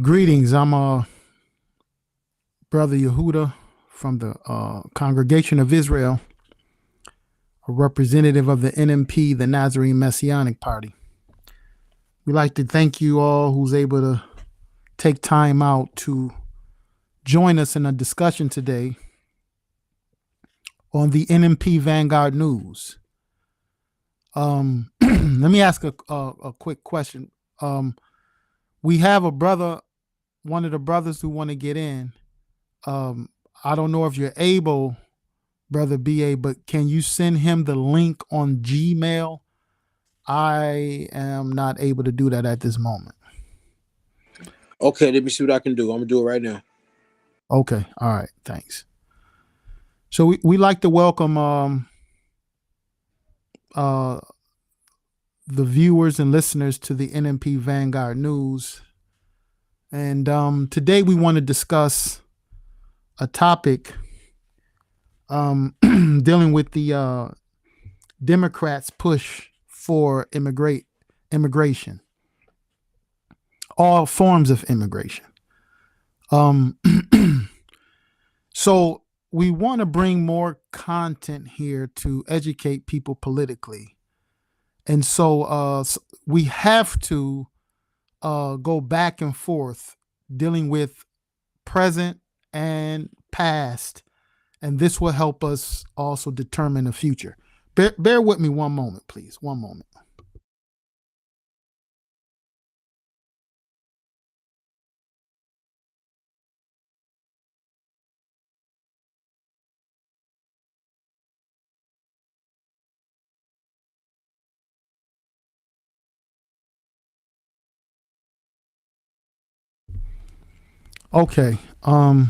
Greetings. I'm Brother Yehuda from the Congregation of Israel, a representative of the NMP, the Nazarene Messianic Party. We'd like to thank you all who's able to take time out to join us in a discussion today on the NMP Vanguard News. Let me ask a quick question. We have a brother, one of the brothers who want to get in. I don't know if you're able, Brother BA, but can you send him the link on Gmail? I am not able to do that at this moment. Okay, let me see what I can do. I'm gonna do it right now. Okay. All right. Thanks. So we like to welcome the viewers and listeners to the NMP Vanguard News. And today we want to discuss a topic dealing with the Democrats' push for immigration, all forms of immigration. So we want to bring more content here to educate people politically. And so we have to go back and forth dealing with present and past. And this will help us also determine the future. Bear with me one moment, please. One moment. Okay. We're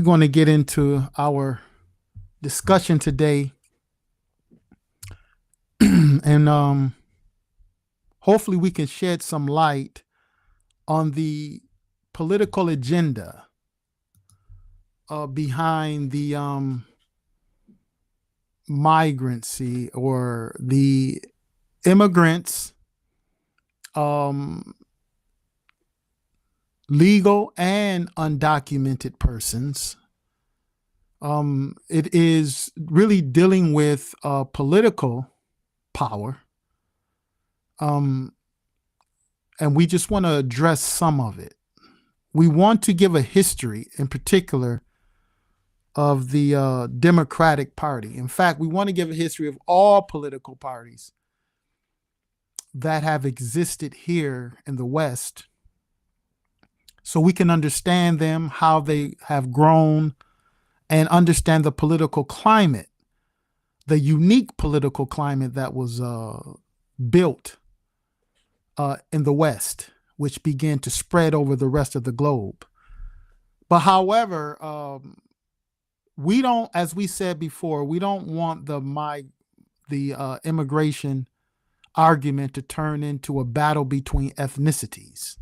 going to get into our discussion today. And hopefully we can shed some light on the political agenda behind the migrancy or the immigrants, legal and undocumented persons. It is really dealing with political power. And we just want to address some of it. We want to give a history in particular of the Democratic Party. In fact, we want to give a history of all political parties that have existed here in the West so we can understand them, how they have grown, and understand the political climate, the unique political climate that was built in the West, which began to spread over the rest of the globe. But however, we don't, as we said before, we don't want the immigration argument to turn into a battle between ethnicities.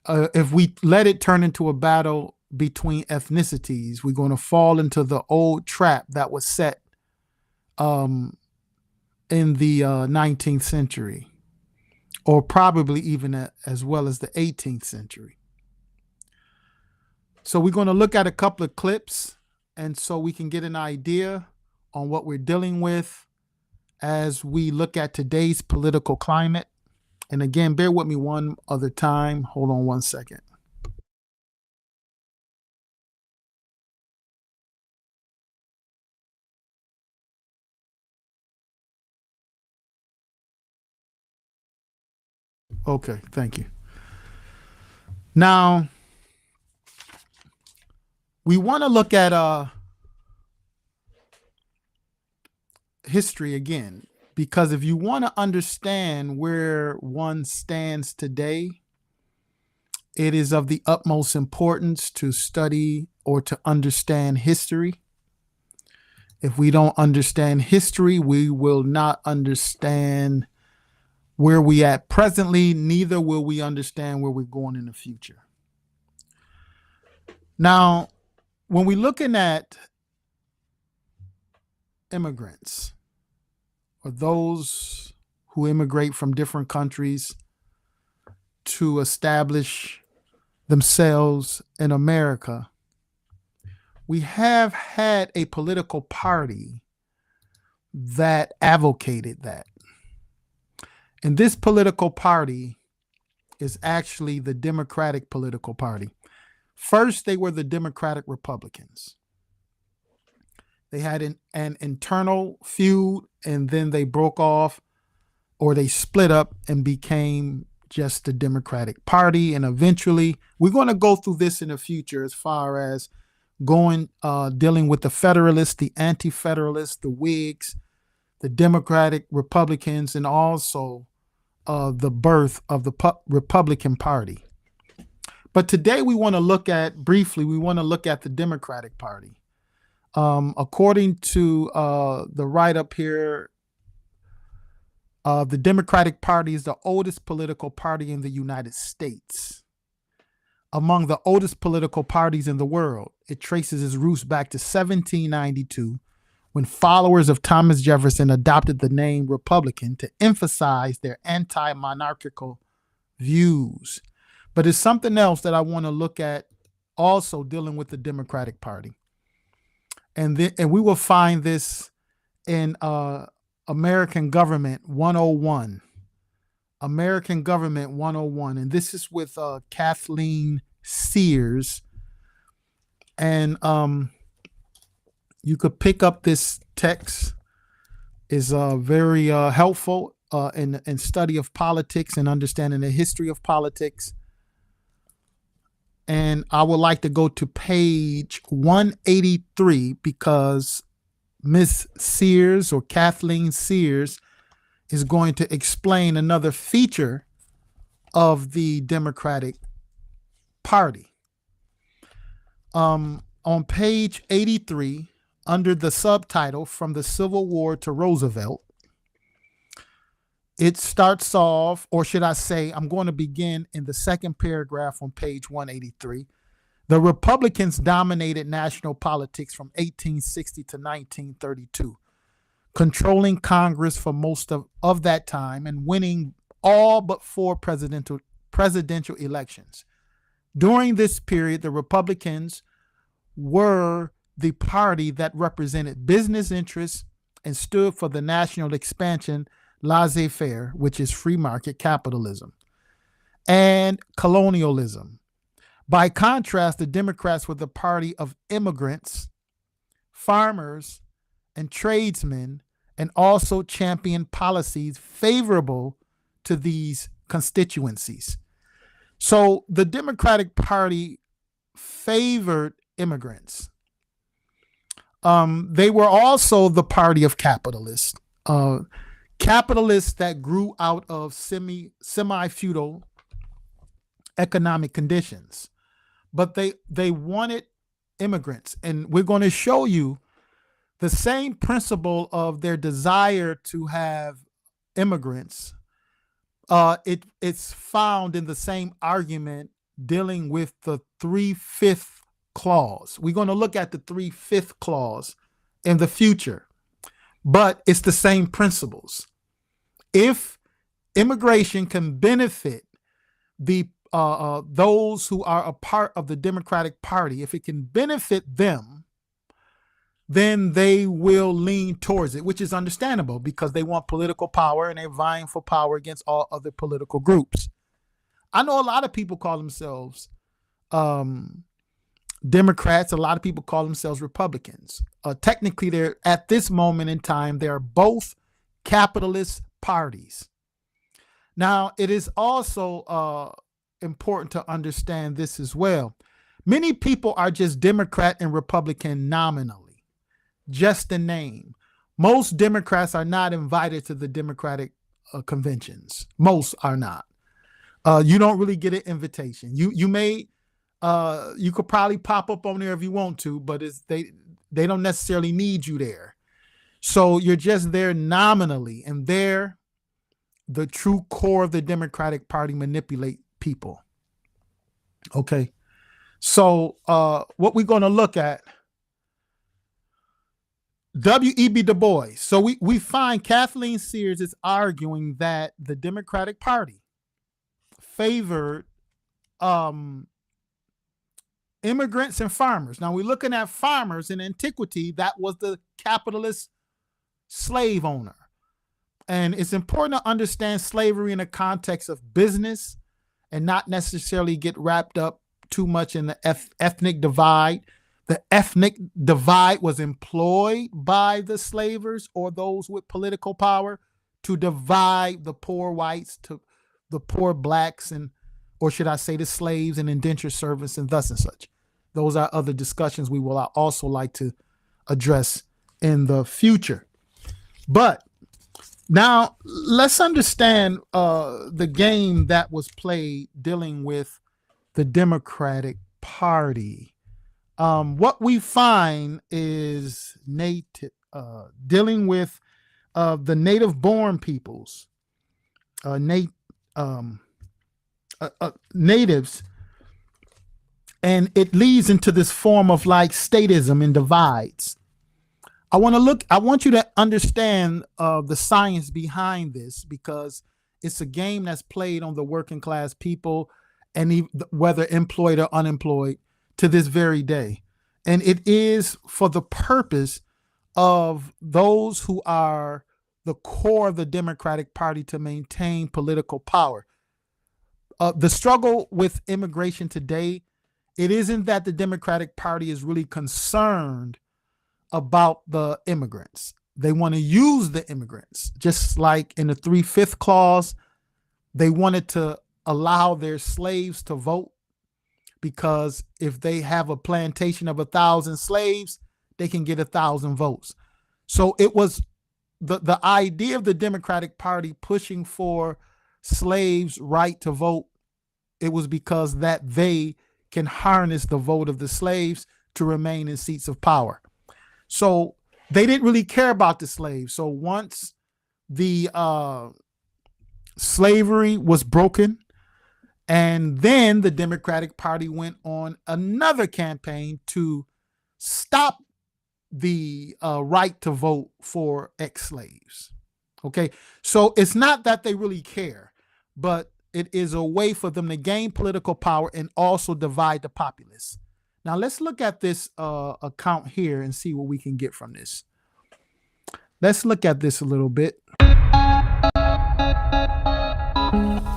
If we let it turn into a battle between ethnicities, we're going to fall into the old trap that was set in the 19th century, or probably even as well as the 18th century. So we're going to look at a couple of clips, and so we can get an idea on what we're dealing with as we look at today's political climate. And again, bear with me one other time. Hold on one second. Okay, thank you. Now, we want to look at history again, because if you want to understand where one stands today, it is of the utmost importance to study or to understand history. If we don't understand history, we will not understand where we at presently, neither will we understand where we're going in the future. Now, when we're looking at immigrants, or those who immigrate from different countries, to establish themselves in America, we have had a political party that advocated that. And this political party is actually the Democratic political party. First, they were the Democratic Republicans. They had an internal feud, and then they broke off, or they split up and became just the Democratic Party. And eventually, we're going to go through this in the future as far as dealing with the Federalists, the Anti-Federalists, the Whigs, the Democratic Republicans, and also the birth of the Republican Party. But today we want to look at the Democratic Party. According to the write-up here, the Democratic Party is the oldest political party in the United States. Among the oldest political parties in the world, it traces its roots back to 1792, when followers of Thomas Jefferson adopted the name Republican to emphasize their anti-monarchical views. But it's something else that I want to look at also dealing with the Democratic Party. And we will find this in American Government 101. American Government 101. And this is with Kathleen Sears. And you could pick up this text. Is very helpful in study of politics and understanding the history of politics. And I would like to go to page 183 because Miss Sears, or Kathleen Sears, is going to explain another feature of the Democratic Party. On page 83, under the subtitle From the Civil War to Roosevelt, it starts off, or should I say, I'm going to begin in the second paragraph on page 183. The Republicans dominated national politics from 1860 to 1932, controlling Congress for most of that time and winning all but 4 presidential elections. During this period, the Republicans were the party that represented business interests and stood for the national expansion, laissez-faire, which is free market capitalism, and colonialism. By contrast, the Democrats were the party of immigrants, farmers, and tradesmen, and also championed policies favorable to these constituencies. So the Democratic Party favored immigrants. They were also the party of capitalists. Capitalists that grew out of semi-feudal economic conditions. But they wanted immigrants. And we're going to show you the same principle of their desire to have immigrants. It's found in the same argument dealing with the 3/5 clause. We're going to look at the 3/5 clause in the future. But it's the same principles. If immigration can benefit the those who are a part of the Democratic Party, if it can benefit them, then they will lean towards it, which is understandable because they want political power and they're vying for power against all other political groups. I know a lot of people call themselves Democrats. A lot of people call themselves Republicans. Technically, they're at this moment in time, they are both capitalist parties. Now, it is also important to understand this as well. Many people are just Democrat and Republican nominally, just in name. Most Democrats are not invited to the Democratic conventions. Most are not. You don't really get an invitation. You may. You could probably pop up on there if you want to, but they don't necessarily need you there. So you're just there nominally, and they're the true core of the Democratic Party manipulate people. Okay. So what we're going to look at, W.E.B. Du Bois. So we find Kathleen Sears is arguing that the Democratic Party favored immigrants and farmers. Now we're looking at farmers in antiquity. That was the capitalist slave owner. And it's important to understand slavery in the context of business and not necessarily get wrapped up too much in the ethnic divide. The ethnic divide was employed by the slavers or those with political power to divide the poor whites to the poor blacks, and, or should I say, the slaves and indentured servants and thus and such. Those are other discussions we will also like to address in the future. But now let's understand the game that was played dealing with the Democratic Party. What we find is dealing with the native-born peoples, natives, and it leads into this form of like statism and divides. I want you to understand the science behind this, because it's a game that's played on the working class people, and whether employed or unemployed, to this very day. And it is for the purpose of those who are the core of the Democratic Party to maintain political power. The struggle with immigration today, it isn't that the Democratic Party is really concerned about the immigrants. They want to use the immigrants, just like in the 3/5 clause, they wanted to allow their slaves to vote, because if they have a plantation of 1,000 slaves, they can get 1,000 votes. So it was the idea of the Democratic Party pushing for slaves' right to vote. It was because that they can harness the vote of the slaves to remain in seats of power. So they didn't really care about the slaves. So once the slavery was broken, and then the Democratic Party went on another campaign to stop the right to vote for ex-slaves. Okay, so it's not that they really care, but it is a way for them to gain political power and also divide the populace. Now let's look at this account here and see what we can get from this. Let's look at this a little bit.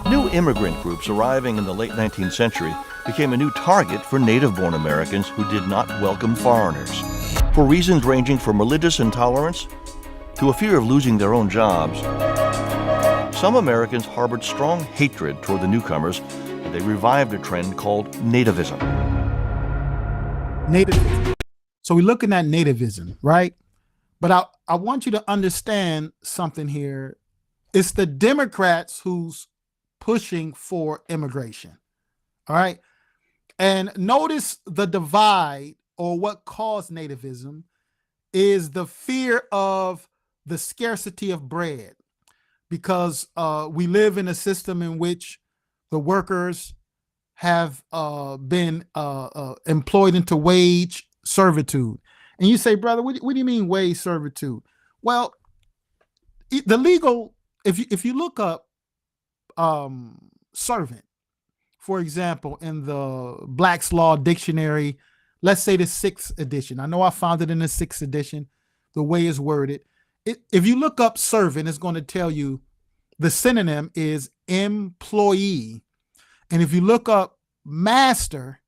New immigrant groups arriving in the late 19th century became a new target for native-born Americans who did not welcome foreigners. For reasons ranging from religious intolerance to a fear of losing their own jobs, some Americans harbored strong hatred toward the newcomers, and they revived a trend called nativism. Nativism. So we're looking at nativism, right? But I want you to understand something here. It's the Democrats who's pushing for immigration. All right. And notice the divide, or what caused nativism, is the fear of the scarcity of bread, because we live in a system in which the workers have been employed into wage servitude. And you say, brother, what do you mean wage servitude? Well, the legal, if you look up servant, for example, in the Black's Law Dictionary, let's say the 6th edition. I know I found it in the 6th edition, the way it's worded. If you look up servant, it's going to tell you the synonym is employee. And if you look up master,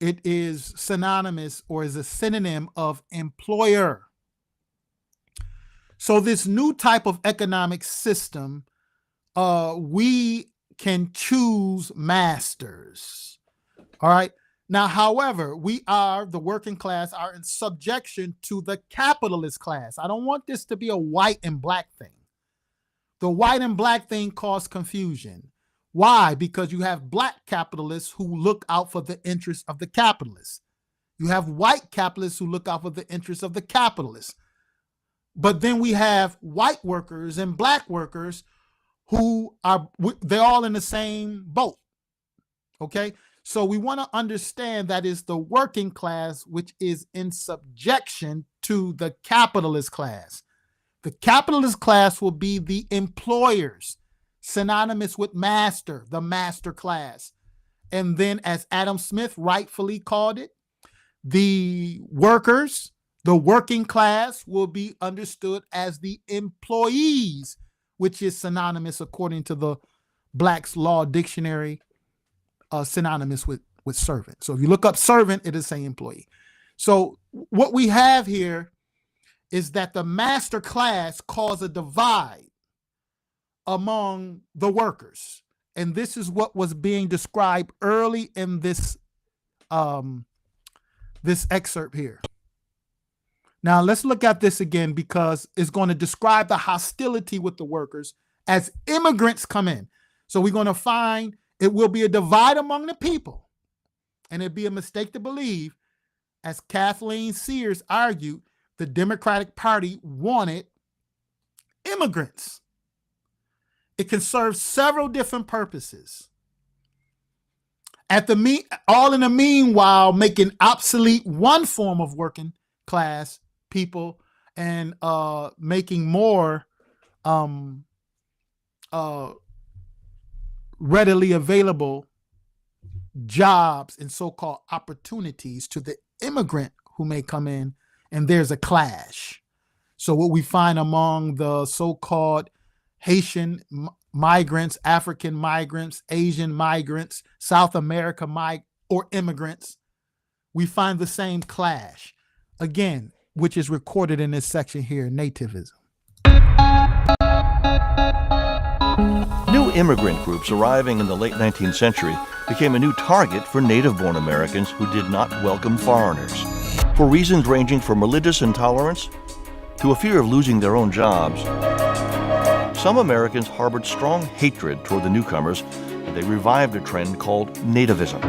it is synonymous, or is a synonym of employer. So this new type of economic system, we can choose masters. All right. Now, however, we are, the working class, are in subjection to the capitalist class. I don't want this to be a white and black thing. The white and black thing caused confusion. Why? Because you have black capitalists who look out for the interests of the capitalists. You have white capitalists who look out for the interests of the capitalists. But then we have white workers and black workers who are, they're all in the same boat. Okay. So we want to understand that is the working class, which is in subjection to the capitalist class. The capitalist class will be the employers. synonymous with master, the master class. And then, as Adam Smith rightfully called it, the workers, the working class, will be understood as the employees, which is synonymous, according to the Black's Law Dictionary, synonymous with servant. So if you look up servant, it is say employee. So what we have here is that the master class caused a divide among the workers. And this is what was being described early in this this excerpt here. Now let's look at this again, because it's going to describe the hostility with the workers as immigrants come in. So we're going to find it will be a divide among the people. And it'd be a mistake to believe, as Kathleen Sears argued, the Democratic Party wanted immigrants. It can serve several different purposes. All in the meanwhile, making obsolete one form of working class people and making more readily available jobs and so-called opportunities to the immigrant who may come in, and there's a clash. So what we find among the so-called Haitian migrants, African migrants, Asian migrants, South America or immigrants, we find the same clash, again, which is recorded in this section here, nativism. New immigrant groups arriving in the late 19th century became a new target for native-born Americans who did not welcome foreigners. For reasons ranging from religious intolerance to a fear of losing their own jobs, some Americans harbored strong hatred toward the newcomers, and they revived a trend called nativism.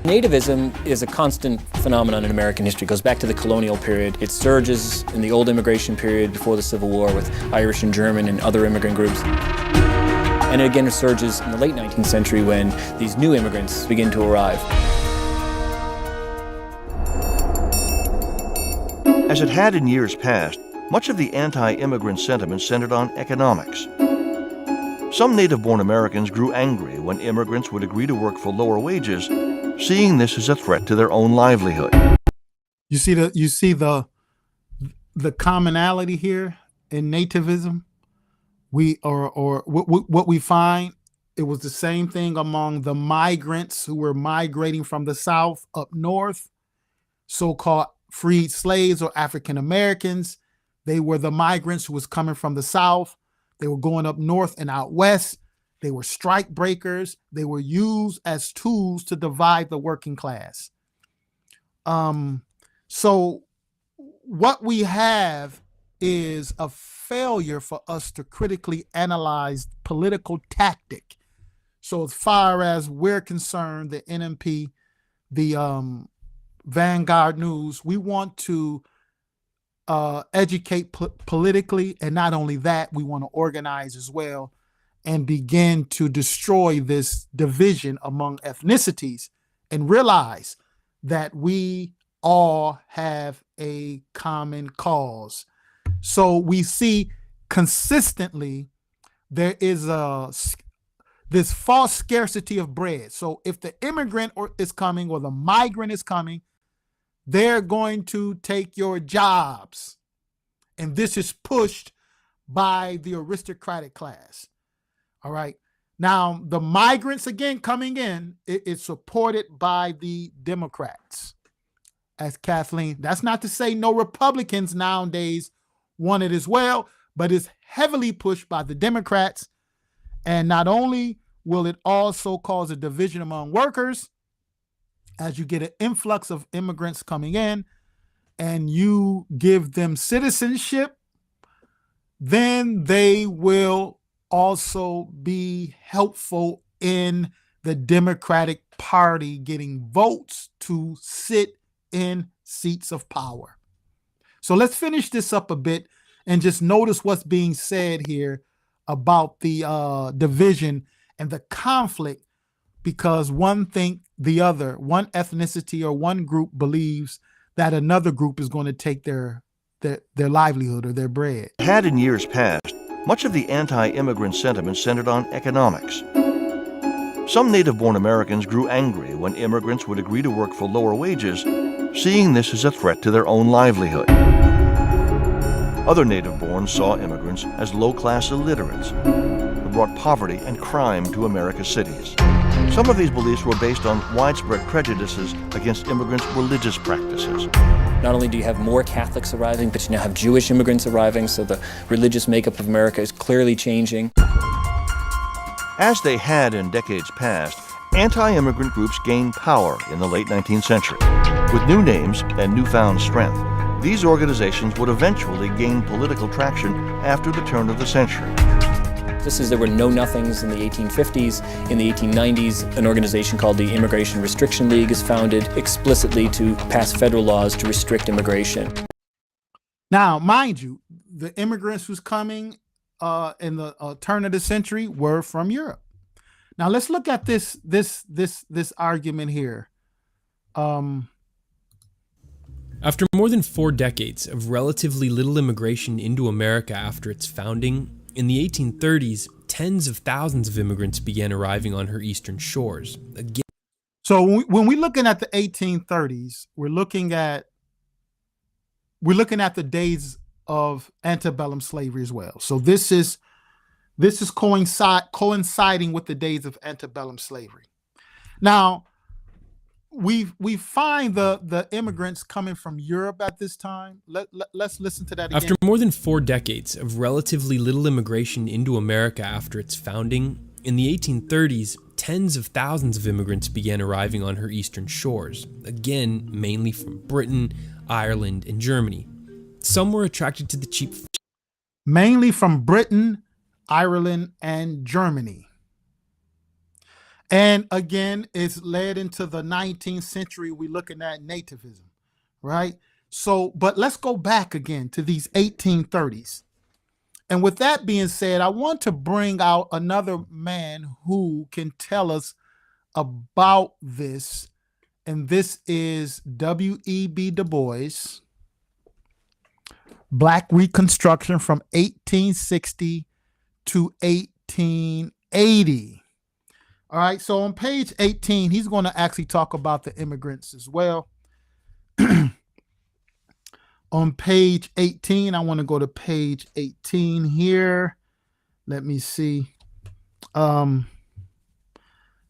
Nativism is a constant phenomenon in American history. It goes back to the colonial period. It surges in the old immigration period before the Civil War with Irish and German and other immigrant groups. And it again surges in the late 19th century when these new immigrants begin to arrive. As it had in years past, much of the anti-immigrant sentiment centered on economics. Some native-born Americans grew angry when immigrants would agree to work for lower wages, seeing this as a threat to their own livelihood. You see the commonality here in nativism. What we find, it was the same thing among the migrants who were migrating from the South up north, so-called freed slaves or African Americans. They were the migrants who was coming from the South. They were going up north and out west. They were strike breakers. They were used as tools to divide the working class. So what we have is a failure for us to critically analyze political tactic. So as far as we're concerned, the NMP, the Vanguard News, we want to educate politically, and not only that, we want to organize as well and begin to destroy this division among ethnicities and realize that we all have a common cause. So we see consistently there is this false scarcity of bread. So if the immigrant is coming or the migrant is coming, they're going to take your jobs. And this is pushed by the aristocratic class. All right. Now, the migrants, again, coming in, it is supported by the Democrats. As Kathleen, that's not to say no Republicans nowadays want it as well, but it's heavily pushed by the Democrats. And not only will it also cause a division among workers, as you get an influx of immigrants coming in and you give them citizenship, then they will also be helpful in the Democratic Party getting votes to sit in seats of power. So let's finish this up a bit and just notice what's being said here about the division and the conflict, because one ethnicity or one group believes that another group is going to take their livelihood or their bread. Had in years past, Much of the anti-immigrant sentiment centered on economics. Some native-born Americans grew angry when immigrants would agree to work for lower wages, seeing this as a threat to their own livelihood. Other native-borns saw immigrants as low-class illiterates who brought poverty and crime to America's cities. Some of these beliefs were based on widespread prejudices against immigrants' religious practices. Not only do you have more Catholics arriving, but you now have Jewish immigrants arriving, so the religious makeup of America is clearly changing. As they had in decades past, anti-immigrant groups gained power in the late 19th century. With new names and newfound strength, these organizations would eventually gain political traction after the turn of the century. Just as there were know-nothings in the 1850s, in the 1890s, an organization called the Immigration Restriction League is founded explicitly to pass federal laws to restrict immigration. Now, mind you, the immigrants who's coming in the turn of the century were from Europe. Now let's look at this argument here. After more than 4 decades of relatively little immigration into America after its founding, in the 1830s, tens of thousands of immigrants began arriving on her eastern shores. Again, so when we're looking at the 1830s, we're looking at the days of antebellum slavery as well. So this is coinciding with the days of antebellum slavery. Now, we find the immigrants coming from Europe at this time. Let's listen to that again. After more than 4 decades of relatively little immigration into America after its founding, in the 1830s, tens of thousands of immigrants began arriving on her eastern shores, again, mainly from Britain, Ireland, and Germany. Some were attracted to the cheap... Mainly from Britain, Ireland, and Germany. And again, it's led into the 19th century. We're looking at nativism, right? So, but let's go back again to these 1830s. And with that being said, I want to bring out another man who can tell us about this. And this is W.E.B. Du Bois, Black Reconstruction from 1860 to 1880. All right, so on page 18, he's going to actually talk about the immigrants as well. On page 18, I want to go to page 18 here. Let me see. And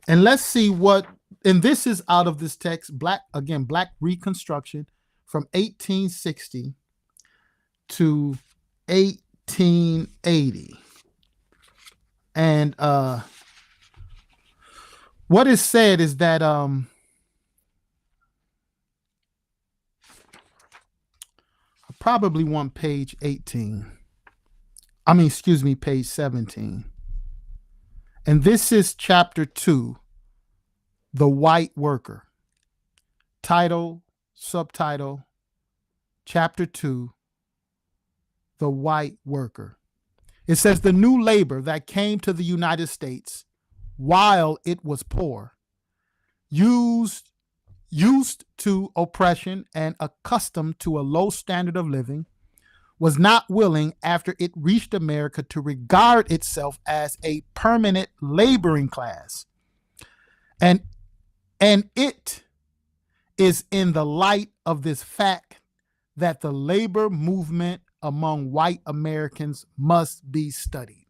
let's see what, and this is out of this text, Black Reconstruction from 1860 to 1880. And what is said is that I probably want page 18. Page 17. And this is chapter 2, The White Worker. Title, subtitle, chapter 2, The White Worker. It says the new labor that came to the United States while it was poor, used to oppression and accustomed to a low standard of living, was not willing after it reached America to regard itself as a permanent laboring class. And it is in the light of this fact that the labor movement among white Americans must be studied.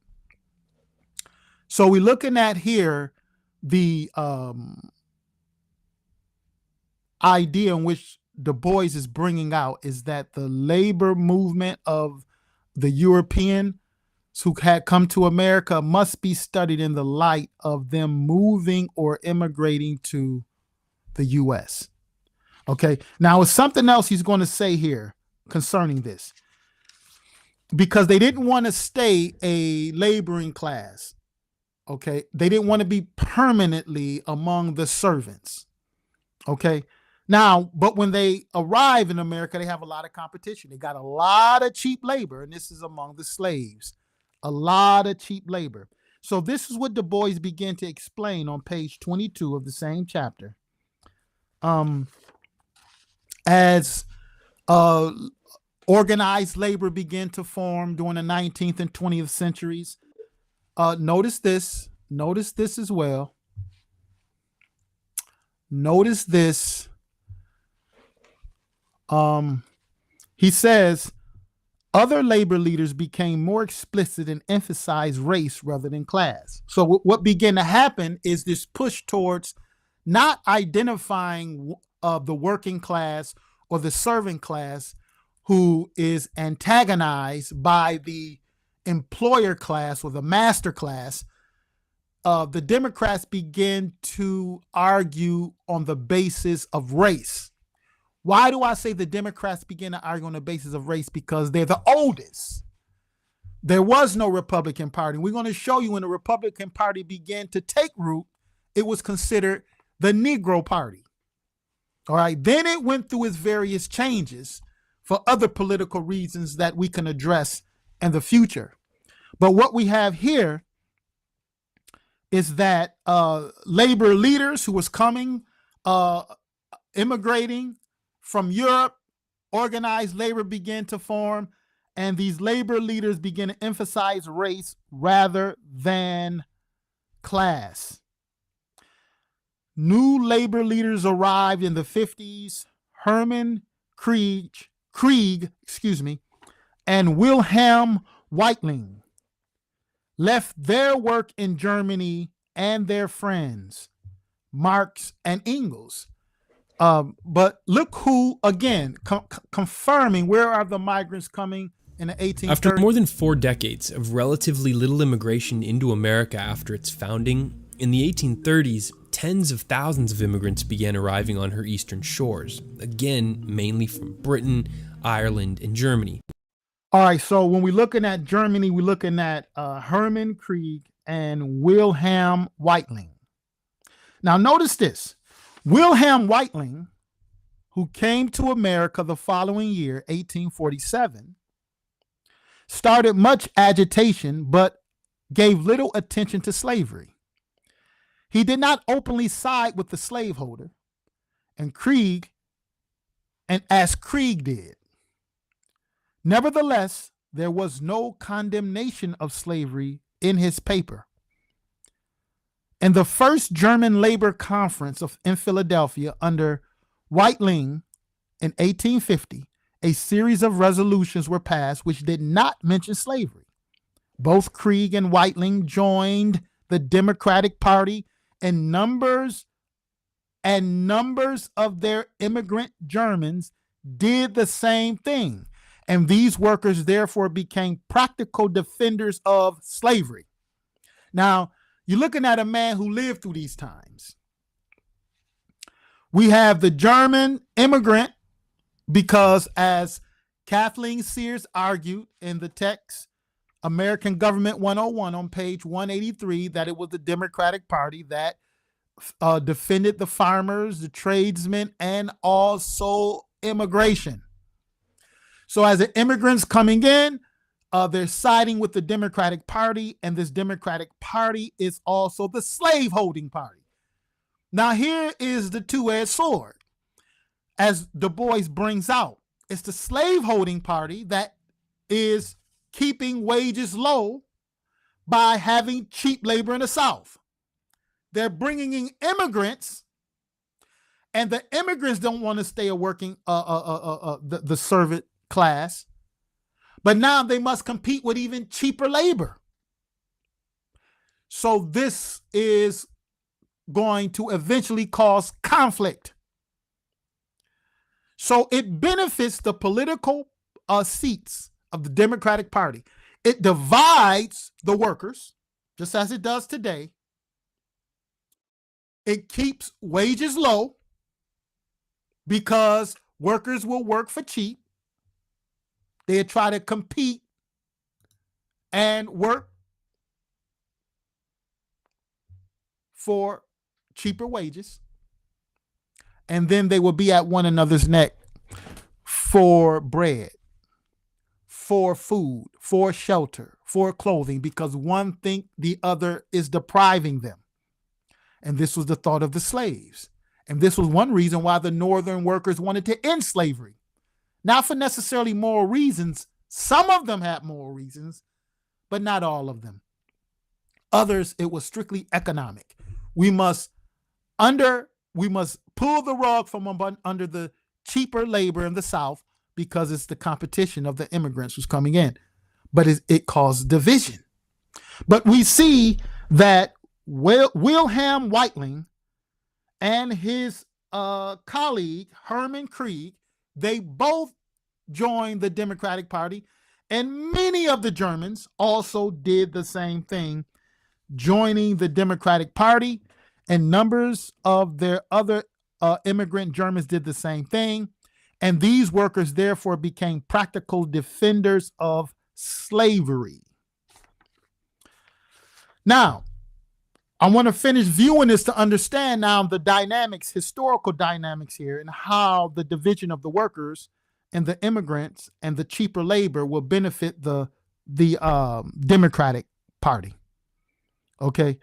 So we're looking at here the idea in which Du Bois is bringing out is that the labor movement of the Europeans who had come to America must be studied in the light of them moving or immigrating to the U.S. Okay, now it's something else he's going to say here concerning this, because they didn't want to stay a laboring class. Okay, they didn't want to be permanently among the servants. Okay, now, but when they arrive in America, they have a lot of competition. They got a lot of cheap labor, and this is among the slaves, a lot of cheap labor. So this is what Du Bois began to explain on page 22 of the same chapter. As Organized labor began to form during the 19th and 20th centuries. Notice this as well. Notice this. He says, other labor leaders became more explicit and emphasized race rather than class. So what began to happen is this push towards not identifying the working class or the servant class who is antagonized by the employer class or the master class. The Democrats begin to argue on the basis of race. Why do I say the Democrats begin to argue on the basis of race? Because they're the oldest. There was no Republican Party. We're going to show you when the Republican Party began to take root, it was considered the Negro Party. All right. Then it went through its various changes for other political reasons that we can address in the future. But what we have here is that labor leaders who was coming, immigrating from Europe, organized labor began to form, and these labor leaders began to emphasize race rather than class. New labor leaders arrived in the 50s. Herman Krieg, and Wilhelm Weitling left their work in Germany and their friends, Marx and Engels. But look who, again, confirming where are the migrants coming in the 1830s. After more than 4 decades of relatively little immigration into America after its founding, in the 1830s, tens of thousands of immigrants began arriving on her eastern shores, again, mainly from Britain, Ireland, and Germany. All right, so when we're looking at Germany, we're looking at Herman Krieg and Wilhelm Weitling. Now, notice this. Wilhelm Weitling, who came to America the following year, 1847, started much agitation, but gave little attention to slavery. He did not openly side with the slaveholder, and as Krieg did. Nevertheless, there was no condemnation of slavery in his paper. In the first German Labor Conference in Philadelphia under Weitling in 1850, a series of resolutions were passed which did not mention slavery. Both Krieg and Weitling joined the Democratic Party, and numbers of their immigrant Germans did the same thing. And these workers therefore became practical defenders of slavery. Now, you're looking at a man who lived through these times. We have the German immigrant, because as Kathleen Sears argued in the text, American Government 101 on page 183, that it was the Democratic Party that defended the farmers, the tradesmen, and also immigration. So as the immigrants coming in, they're siding with the Democratic Party, and this Democratic Party is also the slaveholding party. Now here is the two-edged sword. As Du Bois brings out, it's the slaveholding party that is keeping wages low by having cheap labor in the South. They're bringing in immigrants, and the immigrants don't want to stay a working the servant class, but now they must compete with even cheaper labor. So this is going to eventually cause conflict. So it benefits the political seats of the Democratic Party. It divides the workers, just as it does today. It keeps wages low because workers will work for cheap. They try to compete and work for cheaper wages. And then they will be at one another's neck for bread, for food, for shelter, for clothing, because one thinks the other is depriving them. And this was the thought of the slaves. And this was one reason why the northern workers wanted to end slavery. not for necessarily moral reasons. Some of them had moral reasons, but not all of them. Others, it was strictly economic. We must pull the rug from under the cheaper labor in the South because it's the competition of the immigrants who's coming in. But it caused division. But we see that Wilhelm Whiteling and his colleague, Herman Krieg, they both joined the Democratic Party. And many of the Germans also did the same thing, joining the Democratic Party. And numbers of their other immigrant Germans did the same thing. And these workers therefore became practical defenders of slavery. Now, I want to finish viewing this to understand now the dynamics, historical dynamics here, and how the division of the workers and the immigrants and the cheaper labor will benefit the Democratic Party. Okay,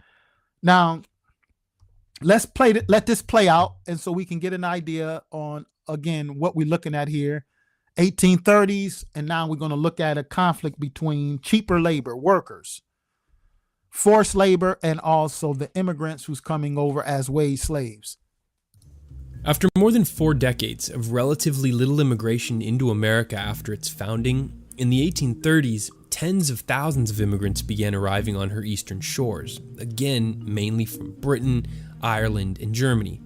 now let this play out, and so we can get an idea on, again, what we're looking at here, 1830s, and now we're going to look at a conflict between cheaper labor, workers, forced labor, and also the immigrants who's coming over as wage slaves. After more than 4 decades of relatively little immigration into America after its founding, in the 1830s, tens of thousands of immigrants began arriving on her eastern shores, again, mainly from Britain, Ireland, and Germany.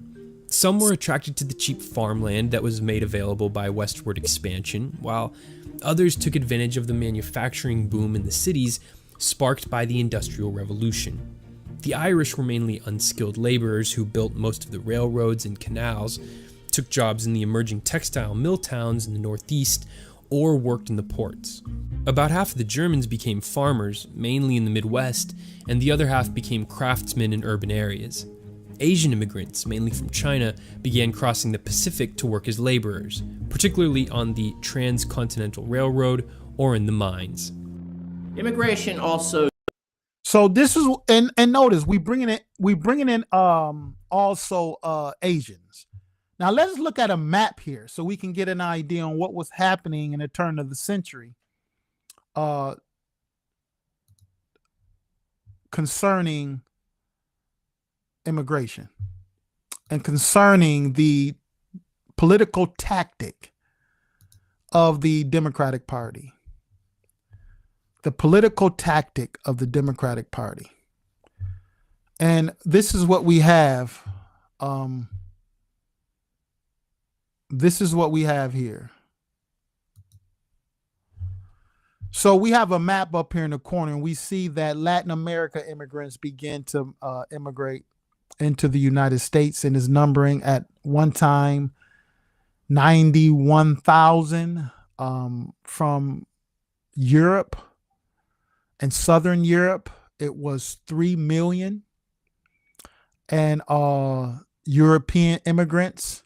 Some were attracted to the cheap farmland that was made available by westward expansion, while others took advantage of the manufacturing boom in the cities sparked by the Industrial Revolution. The Irish were mainly unskilled laborers who built most of the railroads and canals, took jobs in the emerging textile mill towns in the Northeast, or worked in the ports. About half of the Germans became farmers, mainly in the Midwest, and the other half became craftsmen in urban areas. Asian immigrants, mainly from China, began crossing the Pacific to work as laborers, particularly on the Transcontinental Railroad or in the mines. Immigration also. So this is, and notice we bringing in also Asians. Now let's look at a map here so we can get an idea on what was happening in the turn of the century concerning immigration and concerning the political tactic of the Democratic Party. The political tactic of the Democratic Party. And this is what we have. This is what we have here. So we have a map up here in the corner, and we see that Latin America immigrants begin to immigrate into the United States, and is numbering at one time 91,000 from Europe and Southern Europe. It was 3 million. And European immigrants,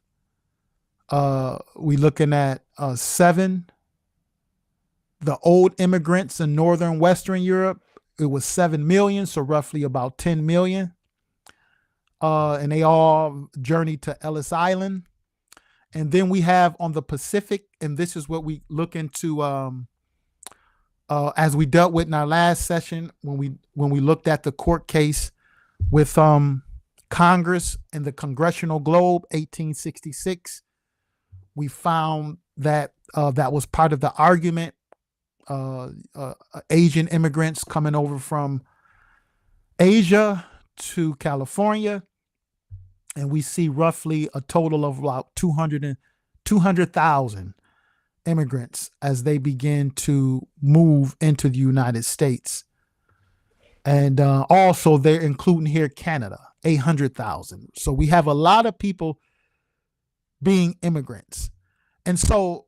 we looking at 7. The old immigrants in Northern Western Europe, it was 7 million, so roughly about 10 million. And they all journeyed to Ellis Island. And then we have on the Pacific, and this is what we look into as we dealt with in our last session when we looked at the court case with Congress and the Congressional Globe, 1866. We found that that was part of the argument. Asian immigrants coming over from Asia to California. And we see roughly a total of about 200,000 immigrants as they begin to move into the United States. And also they're including here Canada, 800,000. So we have a lot of people being immigrants. And so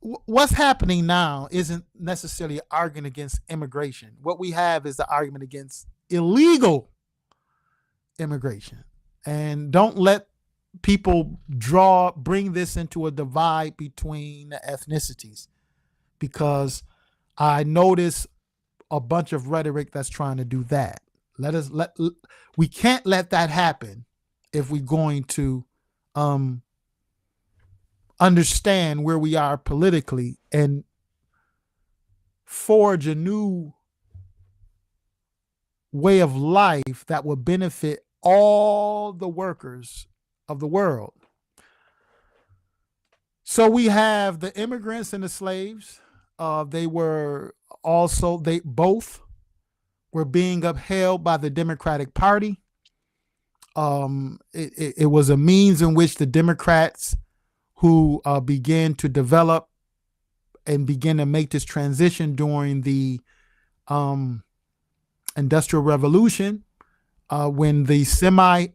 what's happening now isn't necessarily an argument against immigration. What we have is the argument against illegal immigration. And don't let people bring this into a divide between the ethnicities, because I notice a bunch of rhetoric that's trying to do that. We can't let that happen if we're going to understand where we are politically and forge a new way of life that will benefit all the workers of the world. So we have the immigrants and the slaves. They both were being upheld by the Democratic Party. It was a means in which the Democrats who began to develop and begin to make this transition during the Industrial Revolution, when the semi-feudal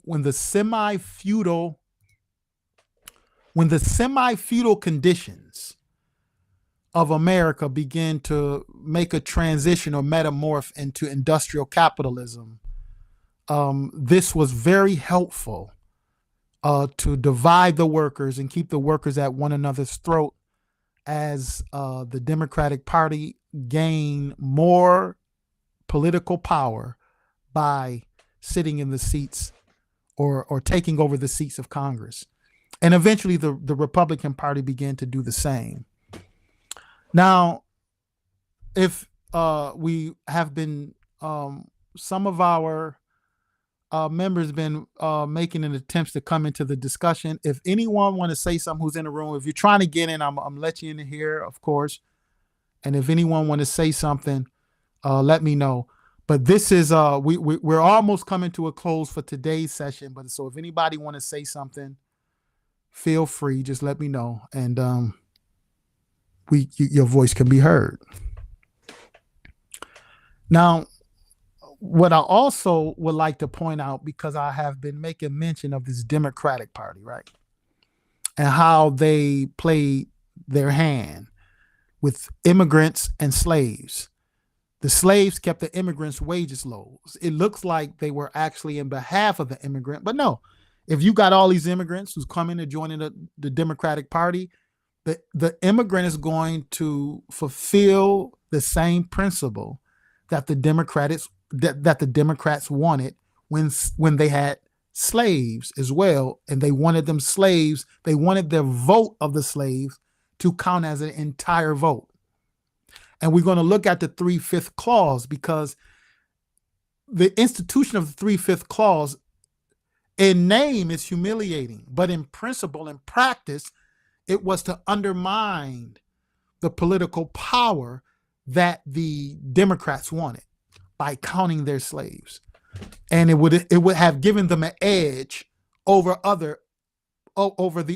conditions of America began to make a transition or metamorph into industrial capitalism, this was very helpful to divide the workers and keep the workers at one another's throat as the Democratic Party gained more political power by sitting in the seats or taking over the seats of Congress. And eventually the Republican Party began to do the same. Now, if we have been, some of our members been making an attempt to come into the discussion. If anyone want to say something who's in the room, if you're trying to get in, I'm let you in here, of course. And if anyone want to say something, let me know. But this is we're almost coming to a close for today's session. But so if anybody want to say something, feel free. Just let me know, and your voice can be heard. Now, what I also would like to point out, because I have been making mention of this Democratic Party, right, and how they played their hand with immigrants and slaves. The slaves kept the immigrants' wages low. It looks like they were actually in behalf of the immigrant, but no. If you got all these immigrants who's coming and joining the Democratic Party, the immigrant is going to fulfill the same principle that the Democrats wanted when they had slaves as well, and they wanted them slaves. They wanted their vote of the slaves to count as an entire vote. And we're going to look at the 3/5 clause, because the institution of the 3/5 clause in name is humiliating, but in principle and practice, it was to undermine the political power that the Democrats wanted by counting their slaves, and it would have given them an edge over the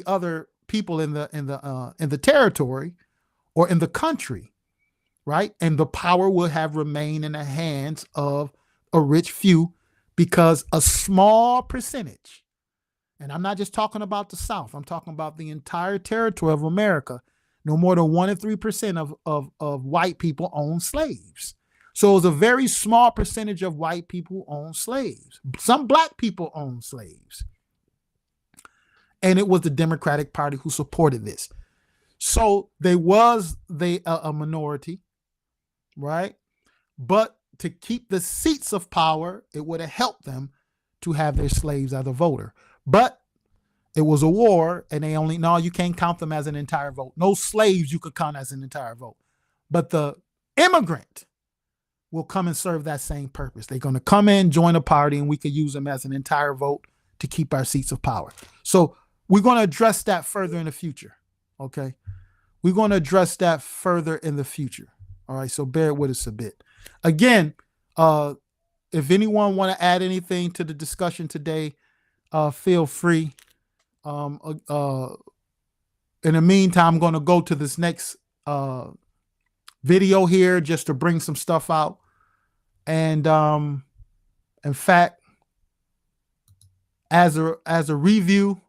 other people in the territory or in the country, right? And the power would have remained in the hands of a rich few, because a small percentage, and I'm not just talking about the South, I'm talking about the entire territory of America, no more than 1 or 3% of white people own slaves. So it was a very small percentage of white people own slaves. Some black people own slaves. And it was the Democratic Party who supported this. So they was a minority, right? But to keep the seats of power, it would have helped them to have their slaves as a voter. But it was a war, and you can't count them as an entire vote. No slaves you could count as an entire vote. But the immigrant will come and serve that same purpose. They're going to come in, join a party, and we could use them as an entire vote to keep our seats of power. So we're going to address that further in the future. Okay. We're going to address that further in the future. All right. So bear with us a bit. Again, if anyone want to add anything to the discussion today, feel free. In the meantime, I'm going to go to this next video here just to bring some stuff out. And in fact, as a review,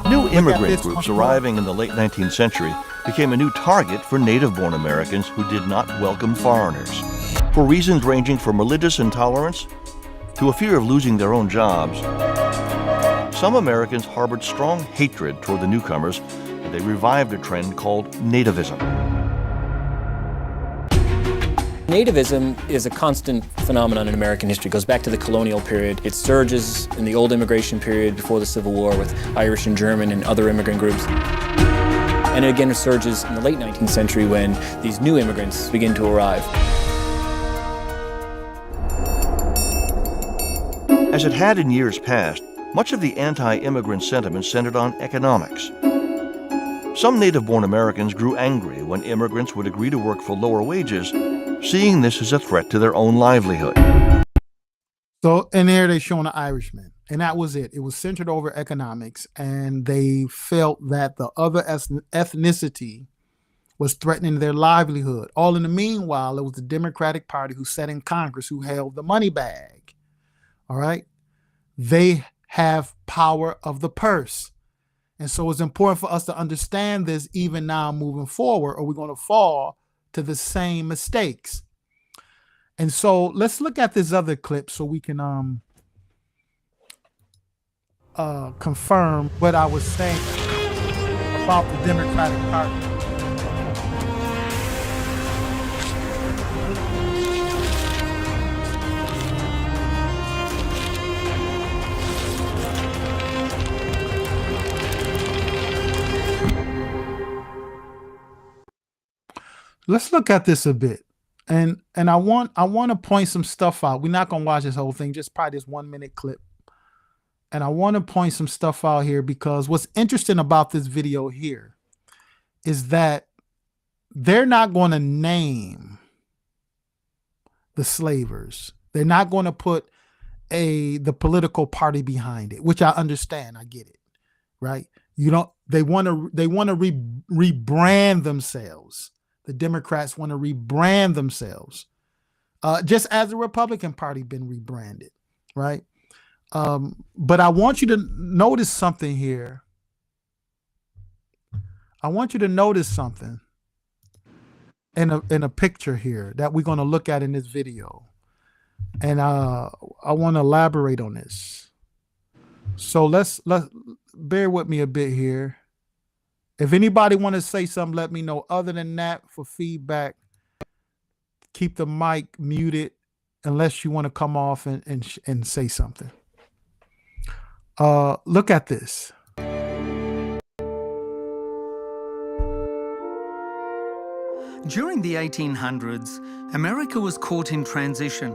new immigrant groups arriving in the late 19th century became a new target for native-born Americans who did not welcome foreigners. For reasons ranging from religious intolerance to a fear of losing their own jobs, some Americans harbored strong hatred toward the newcomers, and they revived a trend called nativism. Nativism is a constant phenomenon in American history. It goes back to the colonial period. It surges in the old immigration period before the Civil War with Irish and German and other immigrant groups. And it again resurges in the late 19th century when these new immigrants begin to arrive. As it had in years past, much of the anti-immigrant sentiment centered on economics. Some native-born Americans grew angry when immigrants would agree to work for lower wages, seeing this as a threat to their own livelihood. So, and there they're showing the Irishman, and that was it. It was centered over economics, and they felt that the other ethnicity was threatening their livelihood. All in the meanwhile, it was the Democratic Party who sat in Congress, who held the money bag. All right? They have power of the purse. And so it's important for us to understand this even now moving forward, or we're going to fall to the same mistakes. And so let's look at this other clip so we can confirm what I was saying about the Democratic Party. Let's look at this a bit. And I want to point some stuff out. We're not going to watch this whole thing, just probably this 1 minute clip. And I want to point some stuff out here because what's interesting about this video here is that they're not going to name the slavers. They're not going to put the political party behind it, which I understand. I get it, right? They want to rebrand themselves. The Democrats want to rebrand themselves, just as the Republican Party been rebranded, right? But I want you to notice something here. I want you to notice something in a picture here that we're going to look at in this video, and I want to elaborate on this. So let's bear with me a bit here. If anybody want to say something, let me know. Other than that, for feedback, keep the mic muted unless you want to come off and say something. Look at this. During the 1800s, America was caught in transition.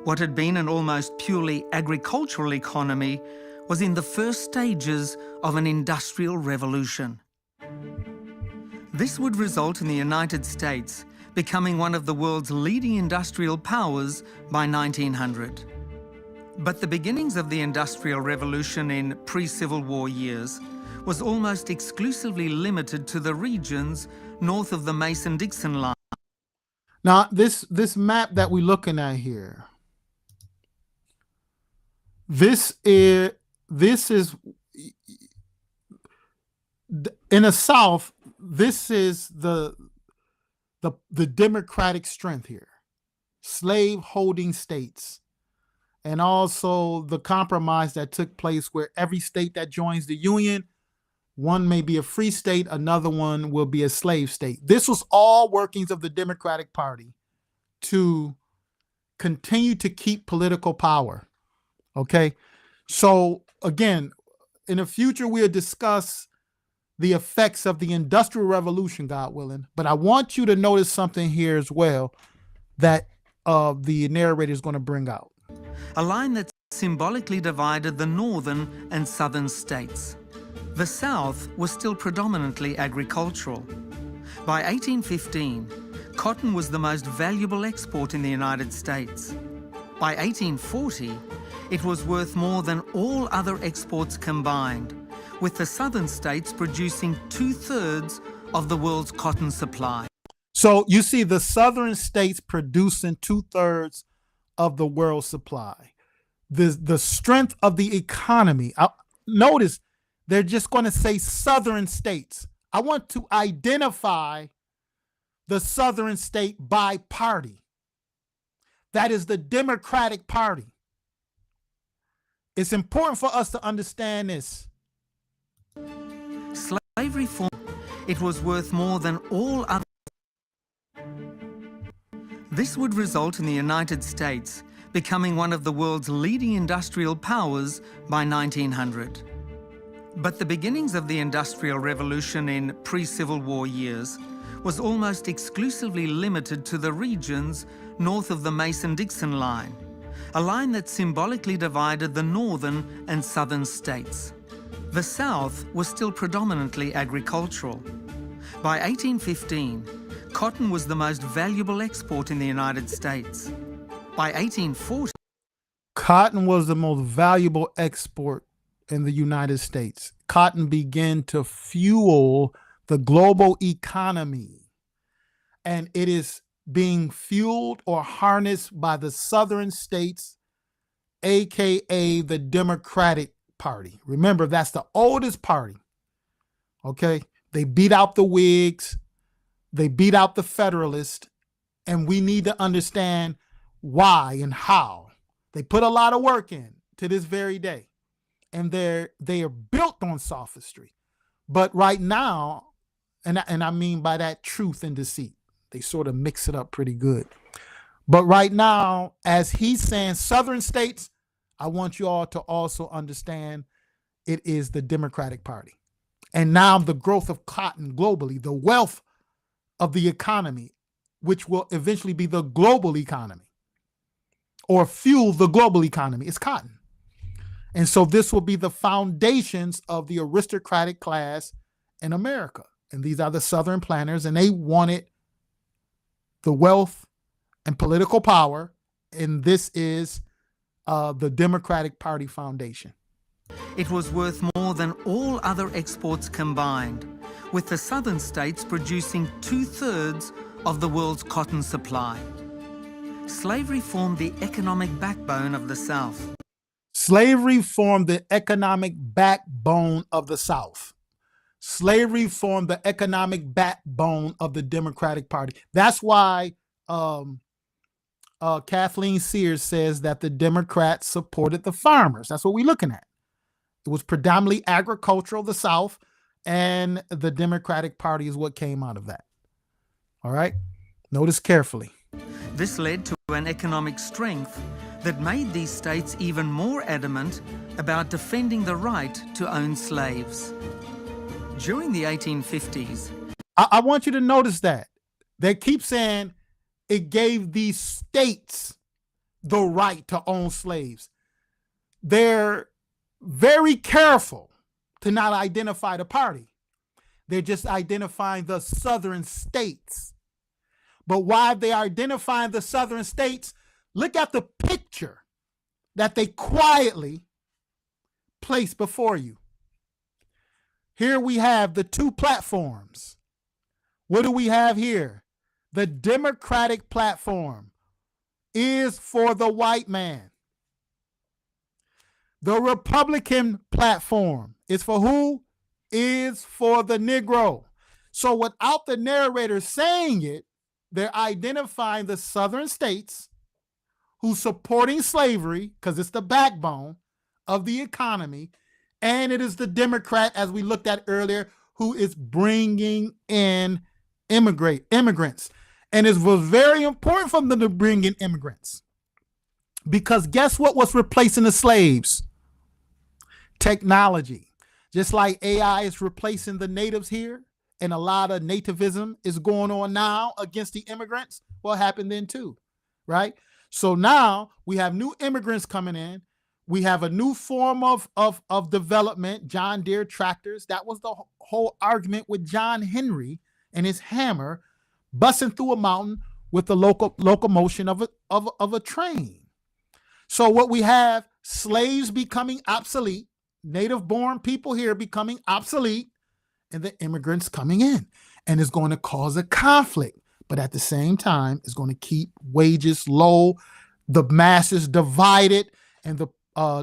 What had been an almost purely agricultural economy was in the first stages of an industrial revolution. This would result in the United States becoming one of the world's leading industrial powers by 1900. But the beginnings of the Industrial Revolution in pre-Civil War years was almost exclusively limited to the regions north of the Mason-Dixon line. Now, this map that we're looking at here, this is in the South. This is the Democratic strength here, slave holding states, and also the compromise that took place where every state that joins the Union, one may be a free state, another one will be a slave state. This was all workings of the Democratic Party to continue to keep political power. Okay. So again, in the future, we'll discuss the effects of the Industrial Revolution, God willing. But I want you to notice something here as well that the narrator is going to bring out. A line that symbolically divided the northern and southern states. The South was still predominantly agricultural. By 1815, cotton was the most valuable export in the United States. By 1840, it was worth more than all other exports combined, with the southern states producing 2/3 of the world's cotton supply. So you see the southern states producing 2/3 of the world's supply. The strength of the economy. Notice they're just going to say southern states. I want to identify the southern state by party. That is the Democratic Party. It's important for us to understand this. Slavery form, it was worth more than all other. This would result in the United States becoming one of the world's leading industrial powers by 1900. But the beginnings of the Industrial Revolution in pre-Civil War years was almost exclusively limited to the regions north of the Mason-Dixon line, a line that symbolically divided the northern and southern states. The South was still predominantly agricultural. By 1815, cotton was the most valuable export in the United States. By 1840, Cotton was the most valuable export in the United States. Cotton began to fuel the global economy, and it is being fueled or harnessed by the southern states, aka the Democratic Party. Remember, that's the oldest party. Okay, they beat out the Whigs, they beat out the Federalists, and we need to understand why and how. They put a lot of work in to this very day, and they are built on sophistry. But right now, and I mean by that truth and deceit, they sort of mix it up pretty good. But right now, as he's saying, southern states, I want you all to also understand it is the Democratic Party. And now the growth of cotton globally, the wealth of the economy, which will eventually be the global economy or fuel the global economy, is cotton. And so this will be the foundations of the aristocratic class in America. And these are the Southern planters, and they wanted the wealth and political power. And this is the Democratic Party foundation. it was worth more than all other exports combined, with the southern states producing 2/3 of the world's cotton supply. Slavery formed the economic backbone of the South. Slavery formed the economic backbone of the South. Slavery formed the economic backbone of the Democratic Party. That's why Kathleen Sears says that the Democrats supported the farmers. That's what we're looking at. It was predominantly agricultural, the South, and the Democratic Party is what came out of that. All right? Notice carefully. This led to an economic strength that made these states even more adamant about defending the right to own slaves. During the 1850s, I want you to notice that. They keep saying it gave these states the right to own slaves. They're very careful to not identify the party. They're just identifying the southern states. But while they're identifying the southern states, look at the picture that they quietly place before you. Here we have the two platforms. What do we have here? The Democratic platform is for the white man. The Republican platform is for who? Is for the Negro. So without the narrator saying it, they're identifying the southern states who's supporting slavery because it's the backbone of the economy. And it is the Democrat, as we looked at earlier, who is bringing in immigrants. And it was very important for them to bring in immigrants. Because guess what was replacing the slaves? Technology. Just like AI is replacing the natives here, and a lot of nativism is going on now against the immigrants, what happened then too, right? So now we have new immigrants coming in. We have a new form of development, John Deere tractors. That was the whole argument with John Henry and his hammer busting through a mountain with the locomotion of a train. So what we have, slaves becoming obsolete, native-born people here becoming obsolete, and the immigrants coming in. And it's going to cause a conflict. But at the same time, it's going to keep wages low, the masses divided, and the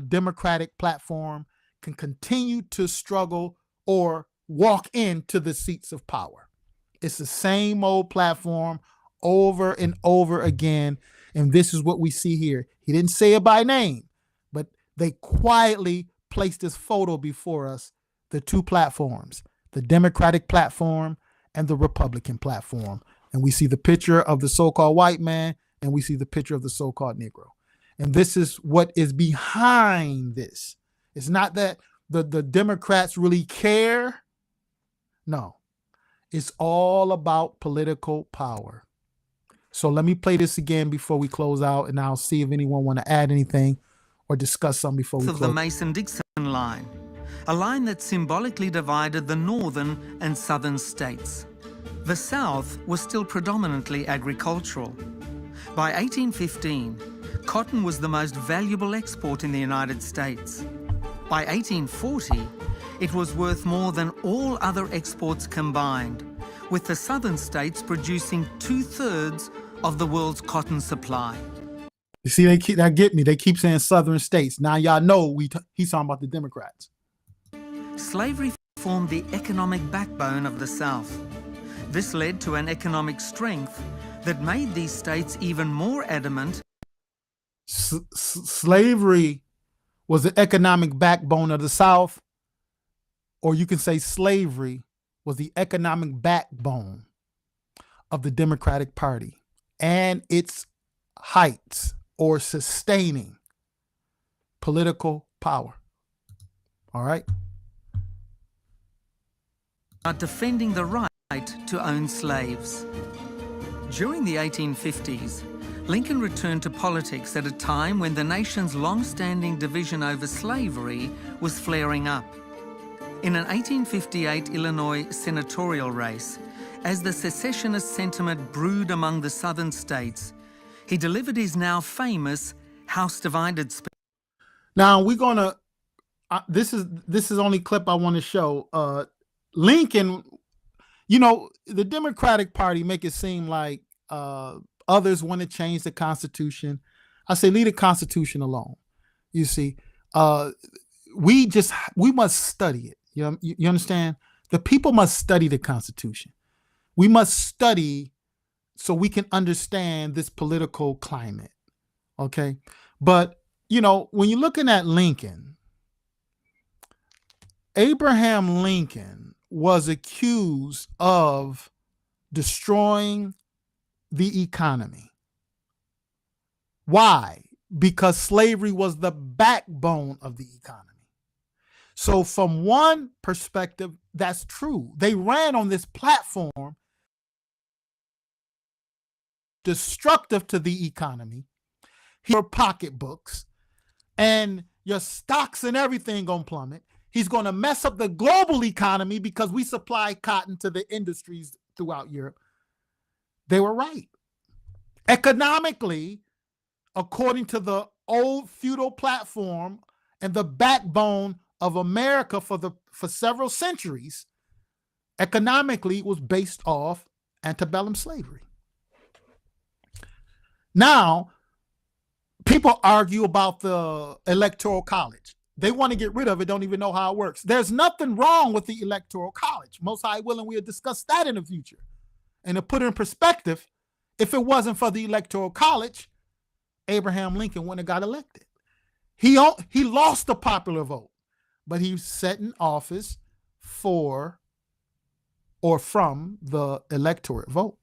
Democratic platform can continue to struggle or walk into the seats of power. It's the same old platform over and over again. And this is what we see here. He didn't say it by name, but they quietly placed this photo before us, the two platforms, the Democratic platform and the Republican platform. And we see the picture of the so-called white man, and we see the picture of the so-called Negro. And this is what is behind this. It's not that the Democrats really care. No, it's all about political power. So let me play this again before we close out, and I'll see if anyone want to add anything or discuss something before we Of close. the Mason-Dixon line, a line that symbolically divided the northern and southern states. The South was still predominantly agricultural. By 1815, cotton was the most valuable export in the United States. By 1840, it was worth more than all other exports combined, with the southern states producing 2/3 of the world's cotton supply. You see, they keep that get me. They keep saying southern states. Now y'all know he's talking about the Democrats. Slavery formed the economic backbone of the South. This led to an economic strength that made these states even more adamant. Slavery was the economic backbone of the South, or you can say slavery was the economic backbone of the Democratic Party and its heights or sustaining political power. All right. Defending the right to own slaves. During the 1850s, Lincoln returned to politics at a time when the nation's long-standing division over slavery was flaring up. In an 1858 Illinois senatorial race, as the secessionist sentiment brewed among the southern states, he delivered his now famous House Divided speech. Now we're gonna. This is only clip I want to show. Lincoln, you know, the Democratic Party make it seem like others want to change the Constitution. I say leave the Constitution alone. You see, we must study it. You understand? The people must study the Constitution. We must study so we can understand this political climate. Okay, but you know, when you're looking at Lincoln, Abraham Lincoln was accused of destroying the economy. Why? Because slavery was the backbone of the economy. So from one perspective, that's true. They ran on this platform destructive to the economy, your pocketbooks, and your stocks and everything gonna plummet. He's going to mess up the global economy because we supply cotton to the industries throughout Europe. They were right. Economically, according to the old feudal platform and the backbone of America for several centuries, economically was based off antebellum slavery. Now, people argue about the Electoral College. They want to get rid of it, don't even know how it works. There's nothing wrong with the Electoral College. Most High willing, we'll discuss that in the future. And to put it in perspective, if it wasn't for the Electoral College, Abraham Lincoln wouldn't have got elected. He lost the popular vote, but he sat in office for or from the electorate vote.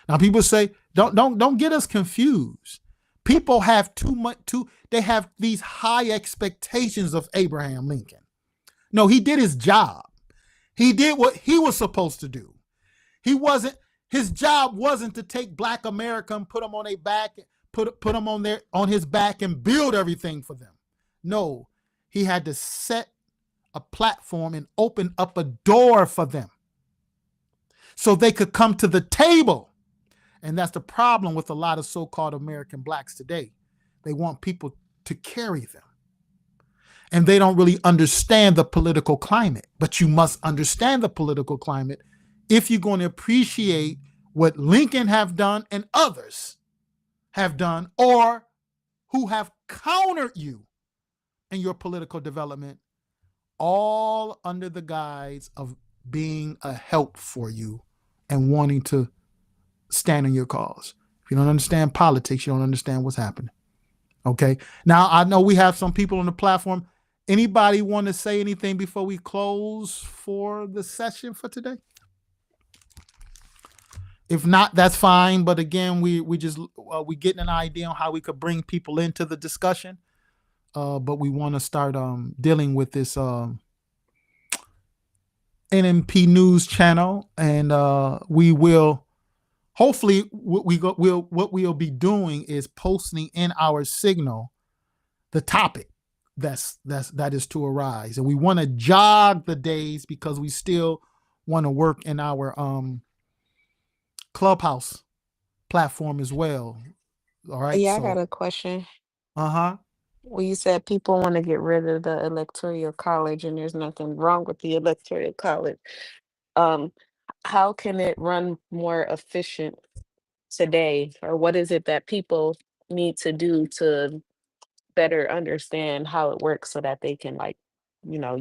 Now people say, don't get us confused. People have they have these high expectations of Abraham Lincoln. No, he did his job. He did what he was supposed to do. His job wasn't to take Black America and put them on their back, put them on his back and build everything for them. No, he had to set a platform and open up a door for them so they could come to the table. And that's the problem with a lot of so-called American Blacks today. They want people to carry them. And they don't really understand the political climate. But you must understand the political climate if you're going to appreciate what Lincoln have done and others have done, or who have countered you in your political development, all under the guise of being a help for you and wanting to stand on your cause. If you don't understand politics, you don't understand what's happening. Okay. Now, I know we have some people on the platform. Anybody want to say anything before we close for the session for today? If not, that's fine. But again, we just we getting an idea on how we could bring people into the discussion. But we want to start dealing with this NMP News channel, and we will hopefully what we'll be doing is posting in our signal the topic that is to arise, and we want to jog the days because we still want to work in our Clubhouse platform as well. All right. Yeah, I got So a question. uh-huh. Well, you said people want to get rid of the electoral college, and there's nothing wrong with the electoral college. Um, how can it run more efficient today, or what is it that people need to do to better understand how it works so that they can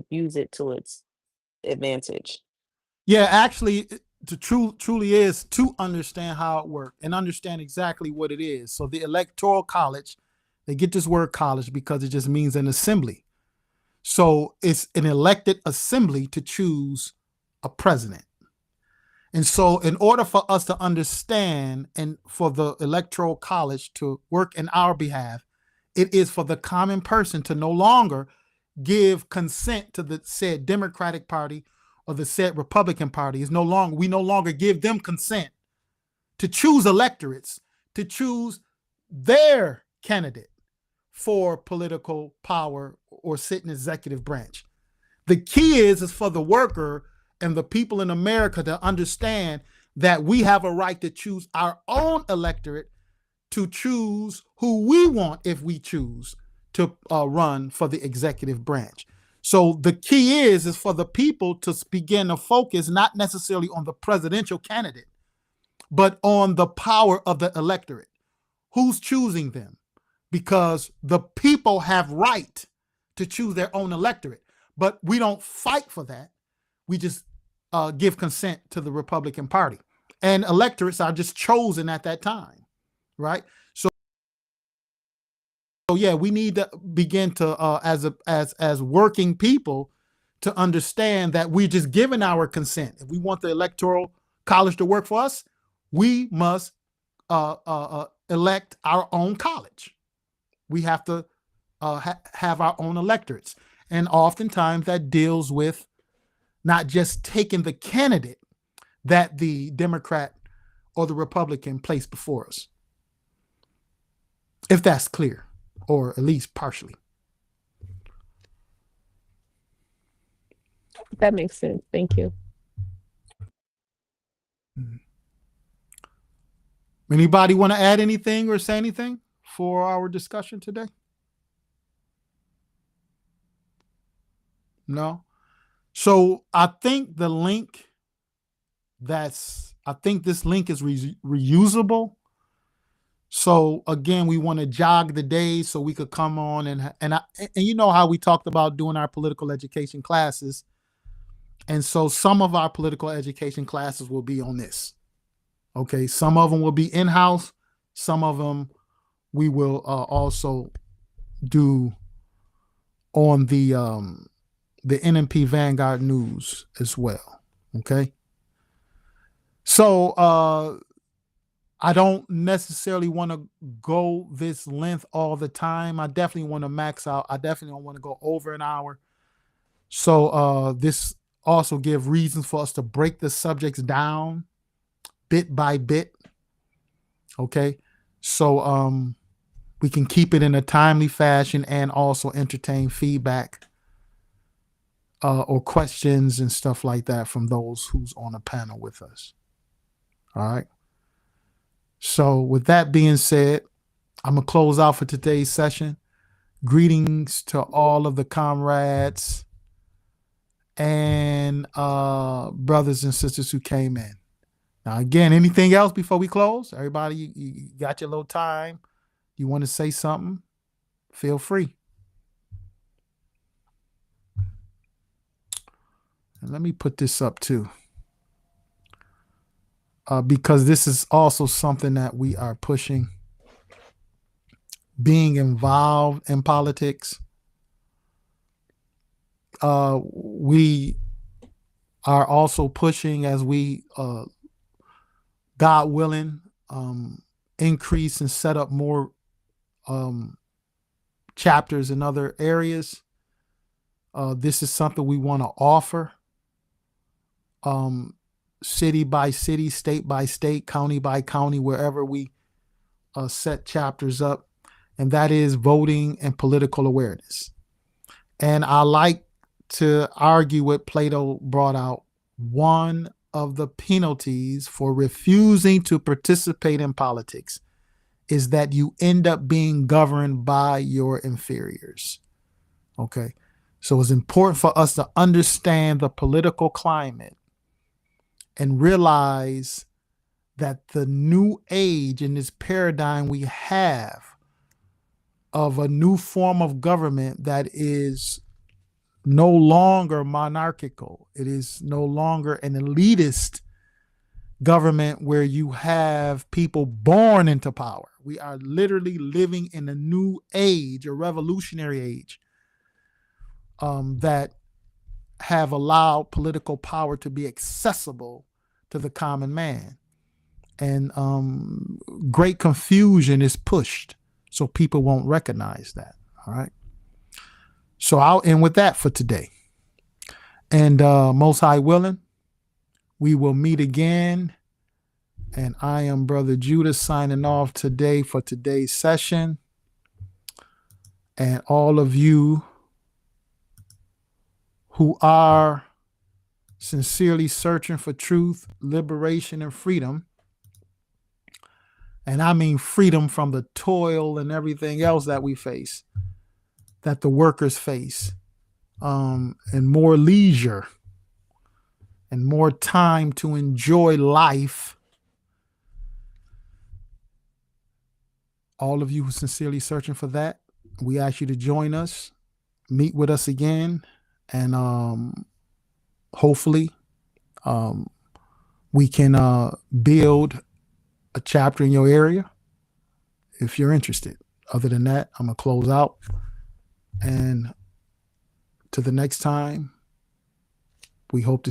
use it to its advantage? Yeah, actually, the truly is to understand how it works and understand exactly what it is. So the electoral college, they get this word college because it just means an assembly. So it's an elected assembly to choose a president. And so in order for us to understand and for the electoral college to work in our behalf, it is for the common person to no longer give consent to the said Democratic Party or the said Republican Party. We no longer give them consent to choose electorates, to choose their candidate for political power or sit in executive branch. The key is for the worker and the people in America to understand that we have a right to choose our own electorate, to choose who we want if we choose to run for the executive branch. So the key is for the people to begin to focus not necessarily on the presidential candidate, but on the power of the electorate. Who's choosing them? Because the people have right to choose their own electorate, but we don't fight for that. We just give consent to the Republican Party, and electorates are just chosen at that time, right? So yeah, we need to begin to as working people to understand that we're just giving our consent. If we want the electoral college to work for us, we must elect our own college. We have to have our own electorates. And oftentimes that deals with not just taking the candidate that the Democrat or the Republican placed before us. If that's clear, or at least partially. That makes sense. Thank you. Anybody want to add anything or say anything for our discussion today? No? So I think the link this link is reusable. So again, we want to jog the days so we could come on and you know how we talked about doing our political education classes. And so some of our political education classes will be on this. Okay, some of them will be in-house. Some of them we will also do on the NMP Vanguard News as well. Okay. So I don't necessarily want to go this length all the time. I definitely want to max out. I definitely don't want to go over an hour. So this also give reasons for us to break the subjects down bit by bit. Okay. So we can keep it in a timely fashion and also entertain feedback or questions and stuff like that from those who's on the panel with us. All right. So with that being said, I'm going to close out for today's session. Greetings to all of the comrades and brothers and sisters who came in. Now, again, anything else before we close? Everybody, you got your little time. You want to say something? Feel free. And let me put this up too. Because this is also something that we are pushing. Being involved in politics. We are also pushing as we God willing, increase and set up more chapters in other areas. This is something we want to offer, city by city, state by state, county by county, wherever we set chapters up, and that is voting and political awareness. And I like to argue what Plato brought out. One of the penalties for refusing to participate in politics is that you end up being governed by your inferiors. Okay. So it's important for us to understand the political climate and realize that the new age in this paradigm we have of a new form of government that is no longer monarchical. It is no longer an elitist government where you have people born into power. We are literally living in a new age, a revolutionary age, that have allowed political power to be accessible to the common man. And great confusion is pushed so people won't recognize that. All right. So I'll end with that for today. And Most High willing, we will meet again. And I am Brother Judah signing off today for today's session. And all of you who are sincerely searching for truth, liberation, and freedom, and I mean freedom from the toil and everything else that we face, that the workers face, and more leisure and more time to enjoy life. All of you who are sincerely searching for that, we ask you to join us, meet with us again, and hopefully we can build a chapter in your area if you're interested. Other than that, I'm going to close out. And to the next time, we hope to